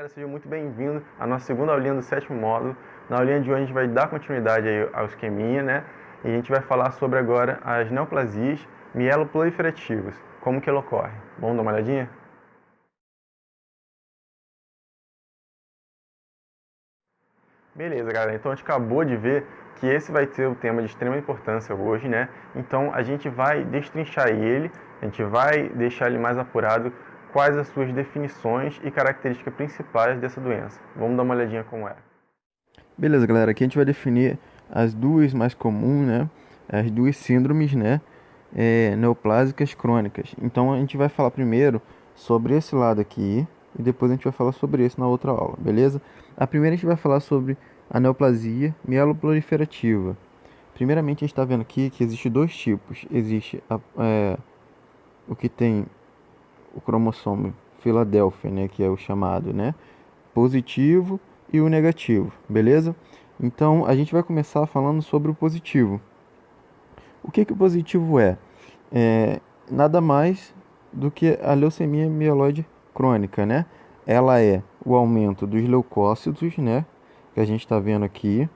Galera, sejam muito bem-vindos à nossa segunda aulinha do sétimo módulo. Na aulinha de hoje a gente vai dar continuidade aí ao esqueminha, né? E a gente vai falar sobre agora as neoplasias mieloproliferativas, como que ela ocorre. Vamos dar uma olhadinha? Beleza, galera. Então a gente acabou de ver que esse vai ser o tema de extrema importância hoje, né? Então a gente vai destrinchar ele, a gente vai deixar ele mais apurado quais as suas definições e características principais dessa doença. Vamos dar uma olhadinha como é. Beleza, galera, aqui a gente vai definir as duas mais comuns, né? As duas síndromes, né? Neoplásicas crônicas. Então a gente vai falar primeiro sobre esse lado aqui e depois a gente vai falar sobre esse na outra aula, beleza? A primeira a gente vai falar sobre a neoplasia mieloproliferativa. Primeiramente a gente está vendo aqui que existe dois tipos. Existe o que tem o cromossomo Filadélfia, né? Que é o chamado, né? Positivo e o negativo, beleza? Então a gente vai começar falando sobre o positivo. O que o positivo é? Nada mais do que a leucemia mieloide crônica, né? Ela é o aumento dos leucócitos, né? Que a gente está vendo aqui,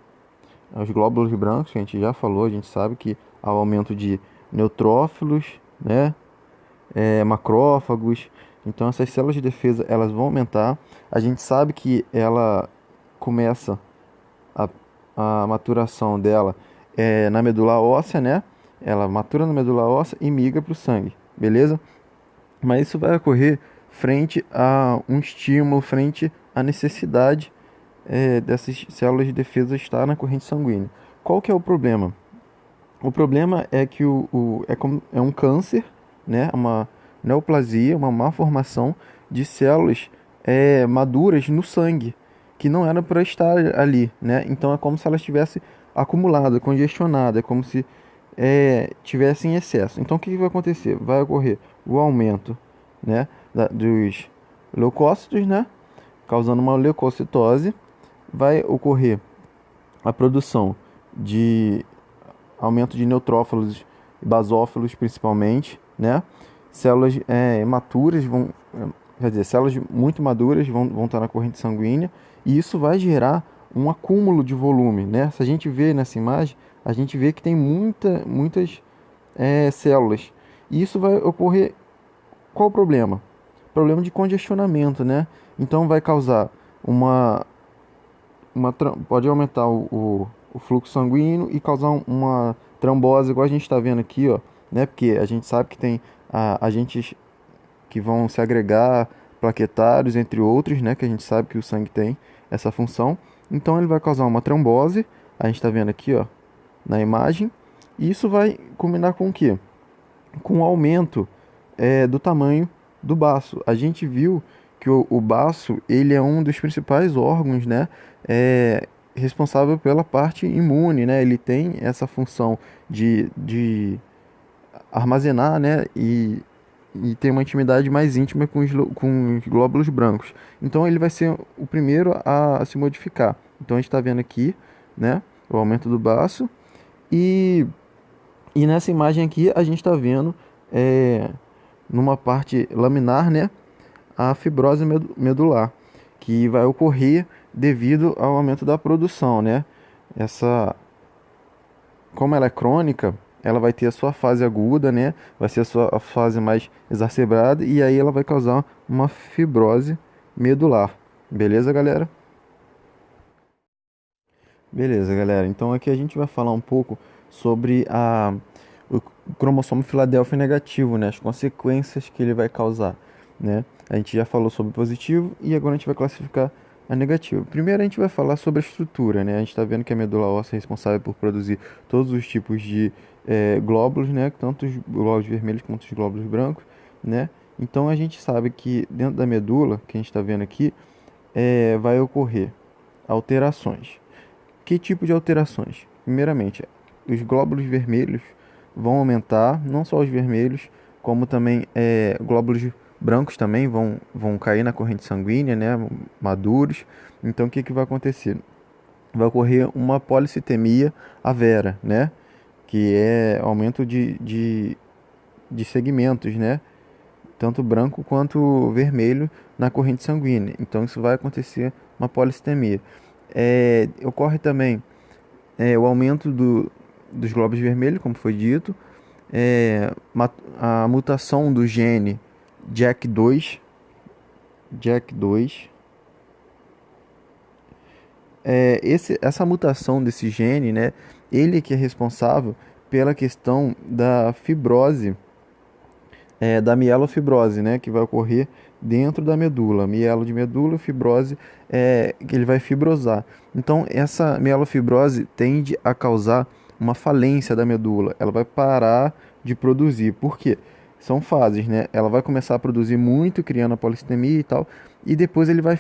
os glóbulos brancos, que a gente já falou, a gente sabe que há o aumento de neutrófilos, né? Macrófagos. Então essas células de defesa elas vão aumentar. A gente sabe que ela começa a, a maturação dela na medula óssea, né? Ela matura na medula óssea e migra para o sangue, beleza? Mas isso vai ocorrer frente a um estímulo, frente à necessidade dessas células de defesa estar na corrente sanguínea. Qual que é o problema? O problema é que é um câncer, né? Uma neoplasia, uma má formação de células maduras no sangue, que não era para estar ali, né? Então é como se ela estivesse acumulada, congestionada, é como se tivesse em excesso. Então o que vai acontecer? Vai ocorrer o aumento, né, dos leucócitos, né? Causando uma leucocitose. Vai ocorrer a produção de aumento de neutrófilos e basófilos principalmente, né? Células maturas quer dizer, células muito maduras vão estar na corrente sanguínea e isso vai gerar um acúmulo de volume, né? Se a gente vê nessa imagem, a gente vê que tem muitas células. E isso vai ocorrer. Qual o problema? Problema de congestionamento, né? Então vai causar pode aumentar o fluxo sanguíneo e causar uma trombose, igual a gente está vendo aqui, ó, né? Porque a gente sabe que tem agentes que vão se agregar, plaquetários, entre outros, né? Que a gente sabe que o sangue tem essa função. Então ele vai causar uma trombose, a gente está vendo aqui, ó, na imagem. E isso vai combinar com o quê? Com o aumento do tamanho do baço. A gente viu que o baço ele é um dos principais órgãos, né, responsável pela parte imune, né? Ele tem essa função de armazenar, né, e ter uma intimidade mais íntima com os glóbulos brancos. Então ele vai ser o primeiro a se modificar. Então a gente está vendo aqui, né, o aumento do baço e nessa imagem aqui a gente está vendo numa parte laminar, né, a fibrose medular, que vai ocorrer devido ao aumento da produção, né? Como ela é crônica, ela vai ter a sua fase aguda, né? Vai ser a fase mais exacerbada e aí ela vai causar uma fibrose medular. Beleza, galera? Beleza, galera. Então aqui a gente vai falar um pouco sobre o cromossomo Filadélfia negativo, né? As consequências que ele vai causar, né? A gente já falou sobre o positivo e agora a gente vai classificar a negativo. Primeiro a gente vai falar sobre a estrutura, né? A gente está vendo que a medula óssea é responsável por produzir todos os tipos de glóbulos, né? Tanto os glóbulos vermelhos quanto os glóbulos brancos, né? Então a gente sabe que dentro da medula, que a gente está vendo aqui, vai ocorrer alterações. Que tipo de alterações? Primeiramente, os glóbulos vermelhos vão aumentar, não só os vermelhos, como também glóbulos brancos também vão cair na corrente sanguínea, né, maduros. Então, o que vai acontecer? Vai ocorrer uma policitemia avera, né, que é aumento de segmentos, né, tanto branco quanto vermelho na corrente sanguínea. Então isso vai acontecer uma polissemia. Ocorre também o aumento dos glóbulos vermelhos, como foi dito, a mutação do gene JAK2, essa mutação desse gene, né, ele que é responsável pela questão da fibrose, da mielofibrose, né, que vai ocorrer dentro da medula. Mielo de medula, fibrose, que ele vai fibrosar. Então, essa mielofibrose tende a causar uma falência da medula. Ela vai parar de produzir. Por quê? São fases, né? Ela vai começar a produzir muito, criando a polissemia e tal, e depois ele vai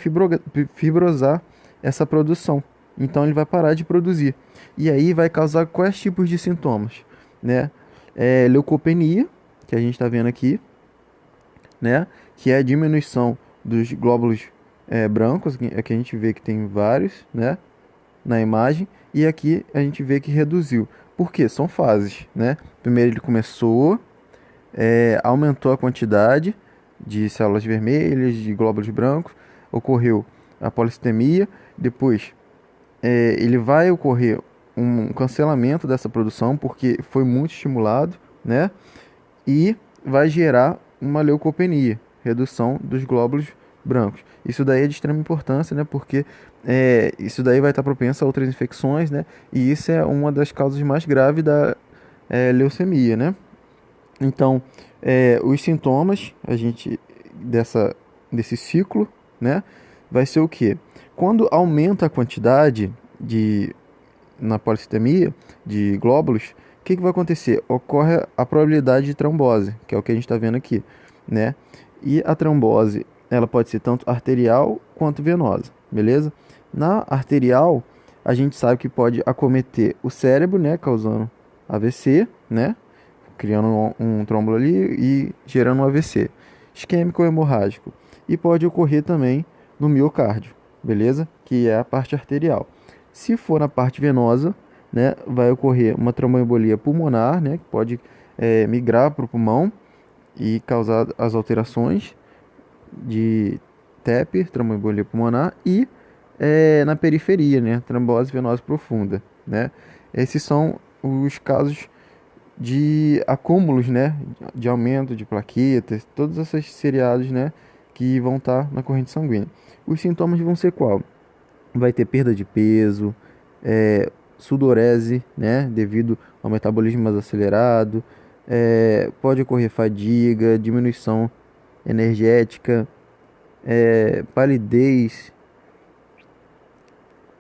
fibrosar essa produção. Então, ele vai parar de produzir. E aí vai causar quais tipos de sintomas, né? Leucopenia, que a gente está vendo aqui, né? Que é a diminuição dos glóbulos brancos. Aqui a gente vê que tem vários, né? Na imagem, e aqui a gente vê que reduziu. Por quê? São fases, né? Primeiro ele começou, aumentou a quantidade de células vermelhas, de glóbulos brancos, ocorreu a polissemia, depois ele vai ocorrer um cancelamento dessa produção, porque foi muito estimulado, né? E vai gerar uma leucopenia, redução dos glóbulos brancos. Isso daí é de extrema importância, né? Porque isso daí vai estar propenso a outras infecções, né? E isso é uma das causas mais graves da leucemia, né? Então, os sintomas desse ciclo, né? Vai ser o quê? Quando aumenta a quantidade na polissemia de glóbulos, o que vai acontecer? Ocorre a probabilidade de trombose, que é o que a gente está vendo aqui, né? E a trombose, ela pode ser tanto arterial quanto venosa, beleza? Na arterial, a gente sabe que pode acometer o cérebro, né? Causando AVC, né? Criando um trombo ali e gerando um AVC. Isquêmico ou hemorrágico. E pode ocorrer também no miocárdio, beleza? Que é a parte arterial. Se for na parte venosa, né, vai ocorrer uma tromboembolia pulmonar, né, que pode migrar para o pulmão e causar as alterações de TEP, tromboembolia pulmonar, e na periferia, né, trombose venosa profunda, né. Esses são os casos de acúmulos, né, de aumento de plaquetas, todos esses seriados, né, que vão estar na corrente sanguínea. Os sintomas vão ser qual? Vai ter perda de peso, sudorese, né, devido ao metabolismo mais acelerado, pode ocorrer fadiga, diminuição energética, palidez,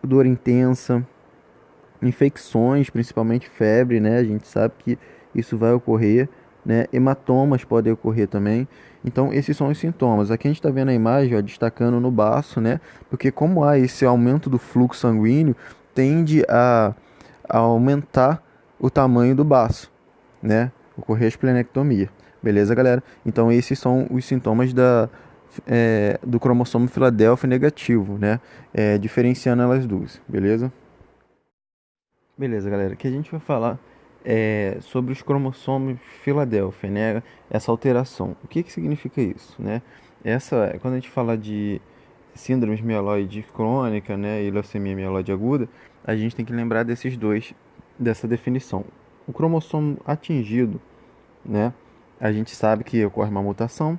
dor intensa, infecções, principalmente febre, né, a gente sabe que isso vai ocorrer, né, hematomas podem ocorrer também. Então, esses são os sintomas. Aqui a gente está vendo a imagem, ó, destacando no baço, né? Porque como há esse aumento do fluxo sanguíneo, tende a aumentar o tamanho do baço, né? Ocorrer a esplenectomia. Beleza, galera? Então, esses são os sintomas do cromossomo Filadélfia negativo, né? Diferenciando elas duas, beleza? Beleza, galera. Aqui a gente vai falar sobre os cromossomos Filadélfia, né? Essa alteração. O que significa isso, né? Quando a gente fala de síndromes mieloide crônica, né, e leucemia mieloide aguda, a gente tem que lembrar dessa definição. O cromossomo atingido, né? A gente sabe que ocorre uma mutação,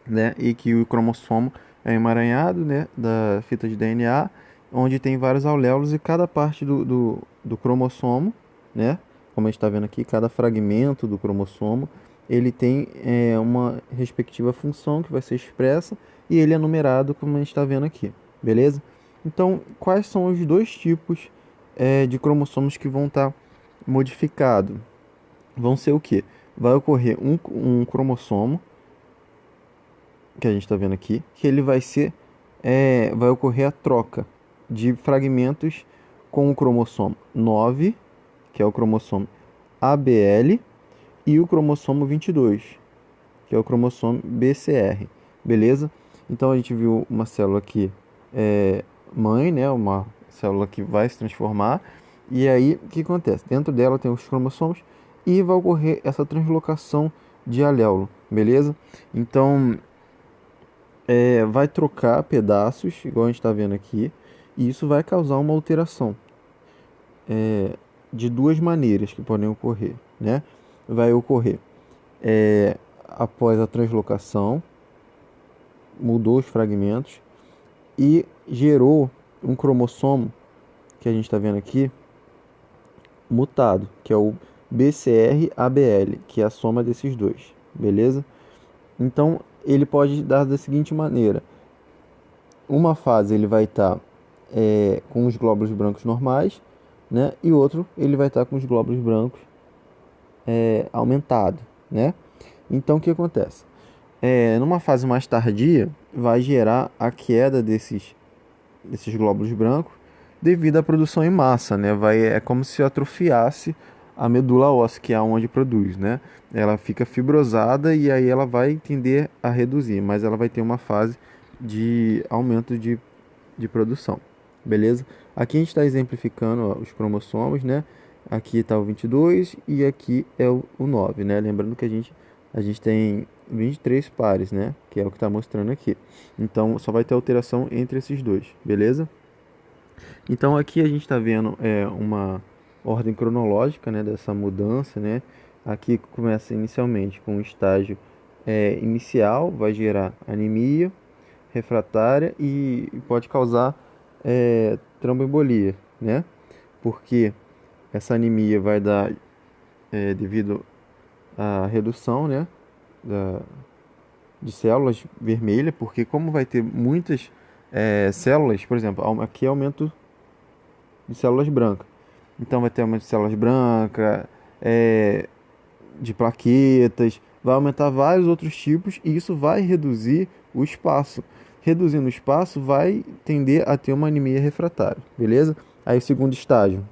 né? E que o cromossomo é emaranhado, né, da fita de DNA, onde tem vários auléolos e cada parte do cromossomo, né? Como a gente está vendo aqui, cada fragmento do cromossomo, ele tem uma respectiva função que vai ser expressa e ele é numerado como a gente está vendo aqui, beleza? Então, quais são os dois tipos de cromossomos que vão estar modificados? Vão ser o quê? Vai ocorrer um cromossomo, que a gente está vendo aqui, que ele vai ocorrer a troca de fragmentos com o cromossomo 9, que é o cromossomo ABL, e o cromossomo 22, que é o cromossomo BCR, beleza? Então a gente viu uma célula aqui, mãe, né? Uma célula que vai se transformar, e aí o que acontece? Dentro dela tem os cromossomos e vai ocorrer essa translocação de alelo, beleza? Então, vai trocar pedaços, igual a gente está vendo aqui, e isso vai causar uma alteração de duas maneiras que podem ocorrer, né? Vai ocorrer após a translocação, mudou os fragmentos e gerou um cromossomo que a gente está vendo aqui mutado, que é o BCR-ABL, que é a soma desses dois, beleza? Então ele pode dar da seguinte maneira: uma fase ele vai estar com os glóbulos brancos normais, né? E outro ele vai estar com os glóbulos brancos aumentado, né? Então o que acontece? Numa fase mais tardia, vai gerar a queda desses glóbulos brancos devido à produção em massa, né? É como se atrofiasse a medula óssea, que é onde produz, né? Ela fica fibrosada e aí ela vai tender a reduzir, mas ela vai ter uma fase de aumento de produção, beleza? Aqui a gente está exemplificando, ó, os cromossomos, né? Aqui está o 22 e aqui é o 9, né? Lembrando que a gente tem 23 pares, né? Que é o que está mostrando aqui. Então só vai ter alteração entre esses dois, beleza? Então aqui a gente está vendo uma ordem cronológica, né, dessa mudança, né? Aqui começa inicialmente com o estágio inicial, vai gerar anemia refratária e pode causar tromboembolia, né? Porque essa anemia vai dar devido à redução, né, de células vermelhas, porque como vai ter muitas células, por exemplo, aqui é aumento de células brancas. Então vai ter aumento de células brancas, de plaquetas, vai aumentar vários outros tipos e isso vai reduzir o espaço. Reduzindo o espaço, vai tender a ter uma anemia refratária, beleza? Aí o segundo estágio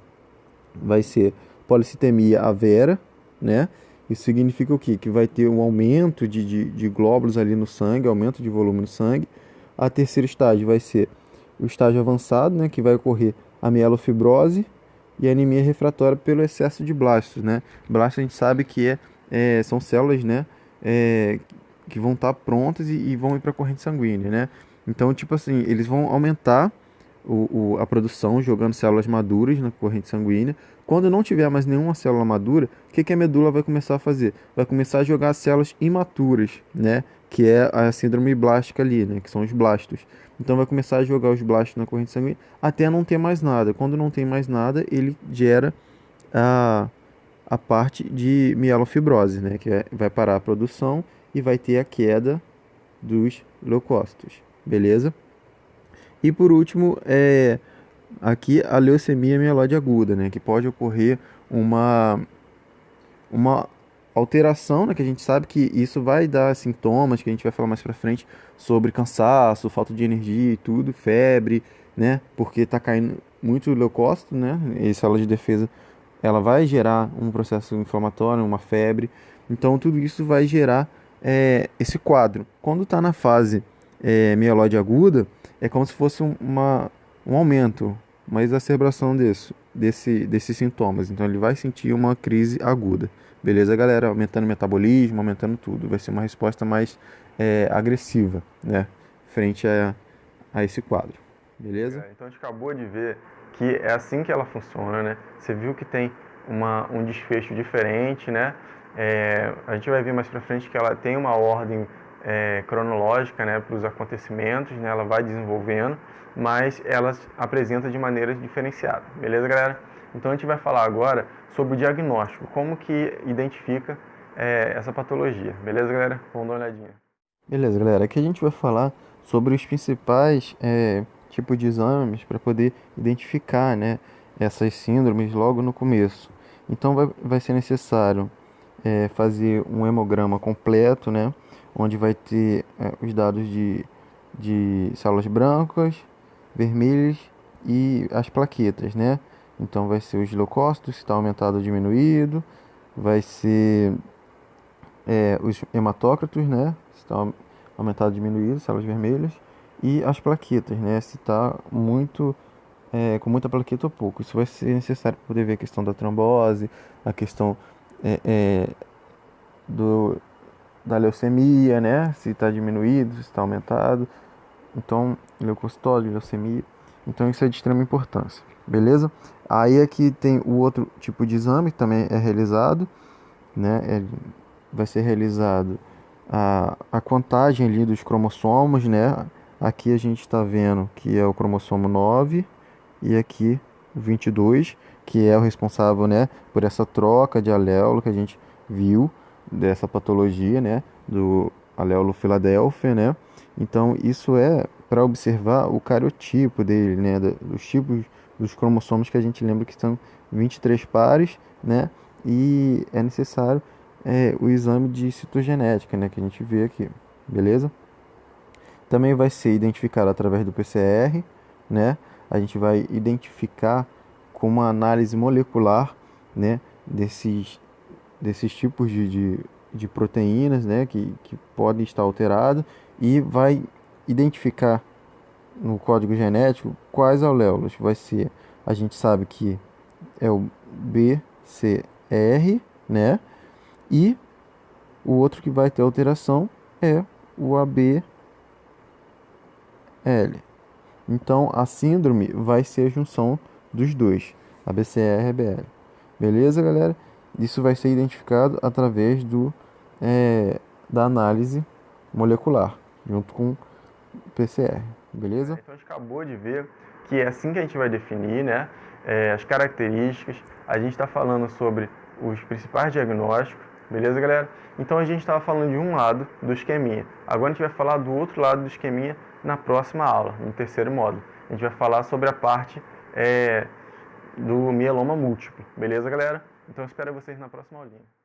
vai ser policitemia vera, né? Isso significa o quê? Que vai ter um aumento de glóbulos ali no sangue, aumento de volume no sangue. A terceiro estágio vai ser o estágio avançado, né? Que vai ocorrer a mielofibrose e a anemia refratória pelo excesso de blastos, né? Blastos a gente sabe que são células, né? Que vão estar prontas e vão ir para a corrente sanguínea, né? Então, tipo assim, eles vão aumentar a produção jogando células maduras na corrente sanguínea. Quando não tiver mais nenhuma célula madura, o que a medula vai começar a fazer? Vai começar a jogar células imaturas, né? Que é a síndrome blástica ali, né? Que são os blastos. Então vai começar a jogar os blastos na corrente sanguínea até não ter mais nada. Quando não tem mais nada, ele gera a parte de mielofibrose, né? Que vai parar a produção e vai ter a queda dos leucócitos, beleza? E por último, aqui a leucemia mieloide aguda, né? Que pode ocorrer uma alteração, né? Que a gente sabe que isso vai dar sintomas, que a gente vai falar mais pra frente, sobre cansaço, falta de energia e tudo, febre, né? Porque tá caindo muito leucócito, né? E célula de defesa, ela vai gerar um processo inflamatório, uma febre. Então tudo isso vai gerar esse quadro. Quando está na fase mieloide aguda, é como se fosse um aumento, uma exacerbação desses sintomas. Então ele vai sentir uma crise aguda. Beleza, galera? Aumentando o metabolismo, aumentando tudo. Vai ser uma resposta mais agressiva, né? Frente a esse quadro. Beleza? Então a gente acabou de ver que é assim que ela funciona, né? Você viu que tem um desfecho diferente, né? A gente vai ver mais pra frente que ela tem uma ordem cronológica, né, para os acontecimentos, né? Ela vai desenvolvendo, mas ela apresenta de maneira diferenciada. Beleza, galera? Então a gente vai falar agora sobre o diagnóstico, como que identifica essa patologia. Beleza, galera? Vamos dar uma olhadinha. Beleza, galera. Aqui a gente vai falar sobre os principais tipos de exames para poder identificar, né, essas síndromes logo no começo. Então vai ser necessário fazer um hemograma completo, né, onde vai ter os dados de células brancas, vermelhas e as plaquetas, né? Então vai ser os leucócitos, se está aumentado ou diminuído, vai ser os hematócritos, né? Se está aumentado ou diminuído, células vermelhas, e as plaquetas, né? Se está com muita plaqueta ou pouco. Isso vai ser necessário para poder ver a questão da trombose, a questão do da leucemia, né? Se está diminuído, se está aumentado. Então, leucocitose, leucemia. Então, isso é de extrema importância, beleza? Aí aqui tem o outro tipo de exame que também é realizado, né? Vai ser realizado a contagem ali dos cromossomos, né? Aqui a gente está vendo que é o cromossomo 9 e aqui o 22, que é o responsável, né, por essa troca de aléolo que a gente viu dessa patologia, né, do aléolo Filadélfia, né? Então isso é para observar o cariotipo dele, né, dos tipos dos cromossomos que a gente lembra que são 23 pares, né? E é necessário o exame de citogenética, né, que a gente vê aqui, beleza? Também vai ser identificado através do PCR, né? A gente vai identificar com uma análise molecular, né, desses tipos de proteínas, né, que podem estar alterados e vai identificar no código genético quais aléolos vai ser. A gente sabe que é o BCR, né? E o outro que vai ter alteração é o ABL. Então a síndrome vai ser a junção dos dois, ABCR e ABL. Beleza, galera? Isso vai ser identificado através da análise molecular, junto com o PCR. Beleza? Então a gente acabou de ver que é assim que a gente vai definir, né, as características. A gente está falando sobre os principais diagnósticos, beleza, galera? Então a gente estava falando de um lado do esqueminha. Agora a gente vai falar do outro lado do esqueminha na próxima aula, no terceiro módulo. A gente vai falar sobre a parte do mieloma múltiplo, beleza, galera? Então eu espero vocês na próxima aulinha.